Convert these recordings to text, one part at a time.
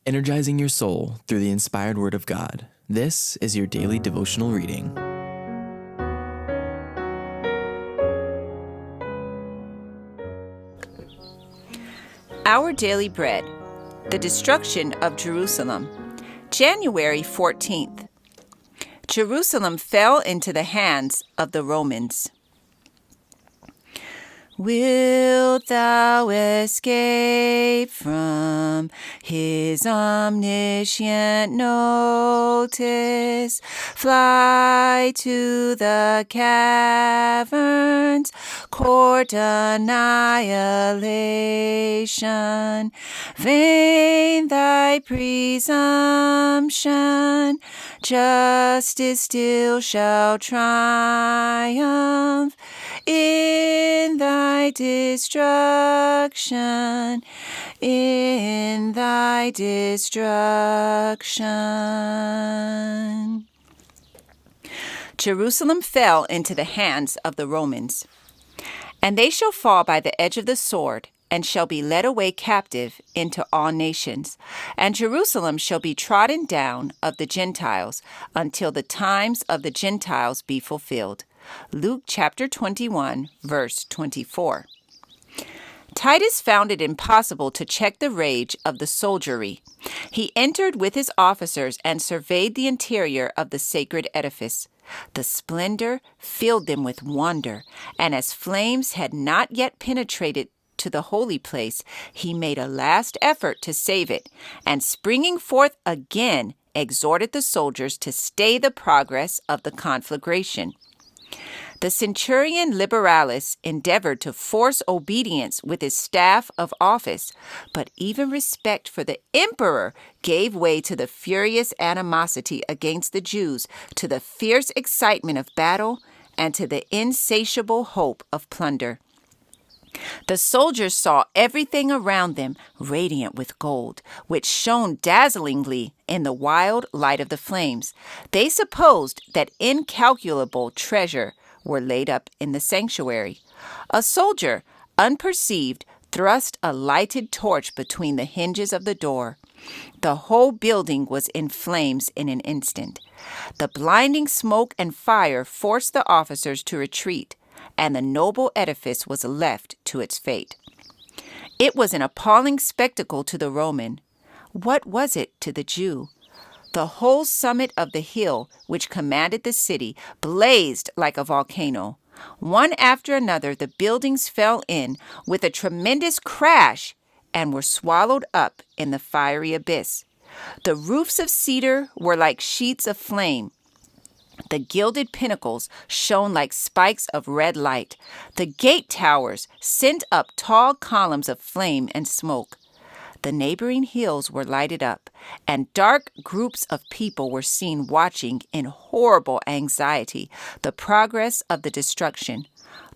energizing your soul through the inspired Word of God. This is your daily devotional reading. Our Daily Bread, the Destruction of Jerusalem, January 14th. Jerusalem fell into the hands of the Romans. Wilt thou escape from his omniscient notice? Fly to the caverns, court annihilation. Vain thy presumption, justice still shall triumph in thy destruction, in thy destruction. Jerusalem fell into the hands of the Romans, and they shall fall by the edge of the sword, and shall be led away captive into all nations. And Jerusalem shall be trodden down of the Gentiles until the times of the Gentiles be fulfilled. Luke chapter 21, verse 24. Titus found it impossible to check the rage of the soldiery. He entered with his officers and surveyed the interior of the sacred edifice. The splendor filled them with wonder, and as flames had not yet penetrated to the holy place, he made a last effort to save it, and springing forth again, exhorted the soldiers to stay the progress of the conflagration. The centurion Liberalis endeavored to force obedience with his staff of office, but even respect for the emperor gave way to the furious animosity against the Jews, to the fierce excitement of battle, and to the insatiable hope of plunder. The soldiers saw everything around them radiant with gold, which shone dazzlingly in the wild light of the flames. They supposed that incalculable treasure were laid up in the sanctuary. A soldier, unperceived, thrust a lighted torch between the hinges of the door. The whole building was in flames in an instant. The blinding smoke and fire forced the officers to retreat, and the noble edifice was left to its fate. It was an appalling spectacle to the Roman. What was it to the Jew? The whole summit of the hill which commanded the city blazed like a volcano. One after another, the buildings fell in with a tremendous crash and were swallowed up in the fiery abyss. The roofs of cedar were like sheets of flame. The gilded pinnacles shone like spikes of red light. The gate towers sent up tall columns of flame and smoke. The neighboring hills were lighted up, and dark groups of people were seen watching in horrible anxiety the progress of the destruction.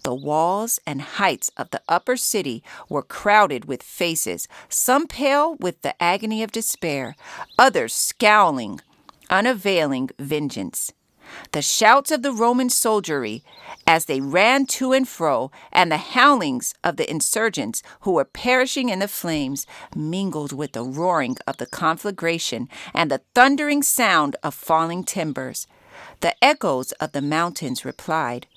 The walls and heights of the upper city were crowded with faces, some pale with the agony of despair, others scowling, unavailing vengeance. The shouts of the Roman soldiery as they ran to and fro, and the howlings of the insurgents who were perishing in the flames, mingled with the roaring of the conflagration and the thundering sound of falling timbers. The echoes of the mountains replied,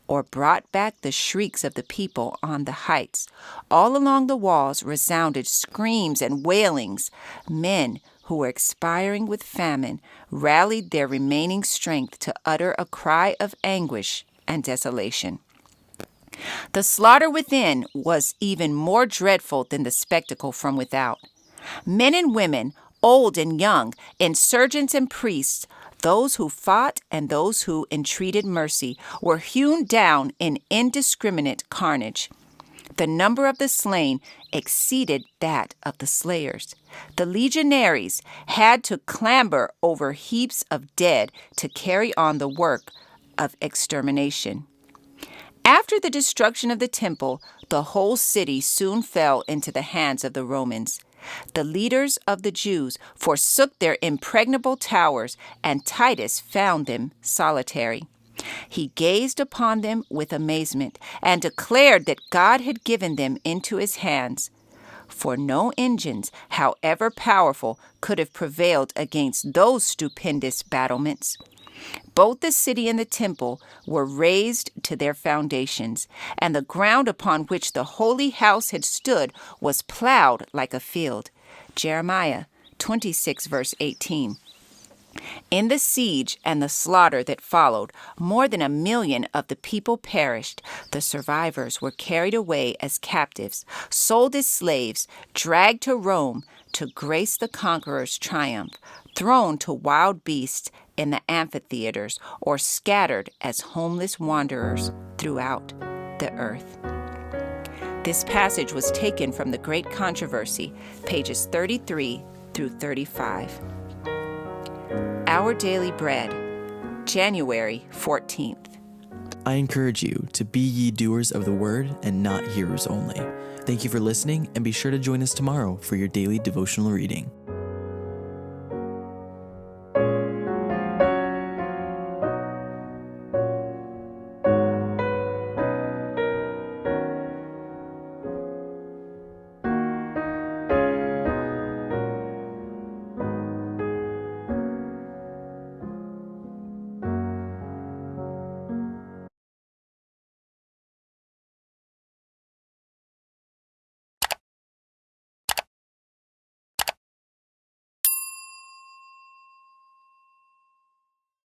or brought back the shrieks of the people on the heights. All along the walls resounded screams and wailings. Men who were expiring with famine rallied their remaining strength to utter a cry of anguish and desolation. The slaughter within was even more dreadful than the spectacle from without. Men and women, old and young, insurgents and priests, those who fought and those who entreated mercy, were hewn down in indiscriminate carnage. The number of the slain exceeded that of the slayers. The legionaries had to clamber over heaps of dead to carry on the work of extermination. After the destruction of the temple, the whole city soon fell into the hands of the Romans. The leaders of the Jews forsook their impregnable towers, and Titus found them solitary. He gazed upon them with amazement and declared that God had given them into his hands. for no engines, however powerful, could have prevailed against those stupendous battlements. Both the city and the temple were razed to their foundations, and the ground upon which the holy house had stood was plowed like a field. Jeremiah 26, verse 18. In the siege and the slaughter that followed, more than 1 million of the people perished. The survivors were carried away as captives, sold as slaves, dragged to Rome to grace the conqueror's triumph, thrown to wild beasts in the amphitheaters, or scattered as homeless wanderers throughout the earth. This passage was taken from The Great Controversy, pages 33 through 35. Our Daily Bread, January 14th. I encourage you to be ye doers of the word and not hearers only. Thank you for listening, and be sure to join us tomorrow for your daily devotional reading.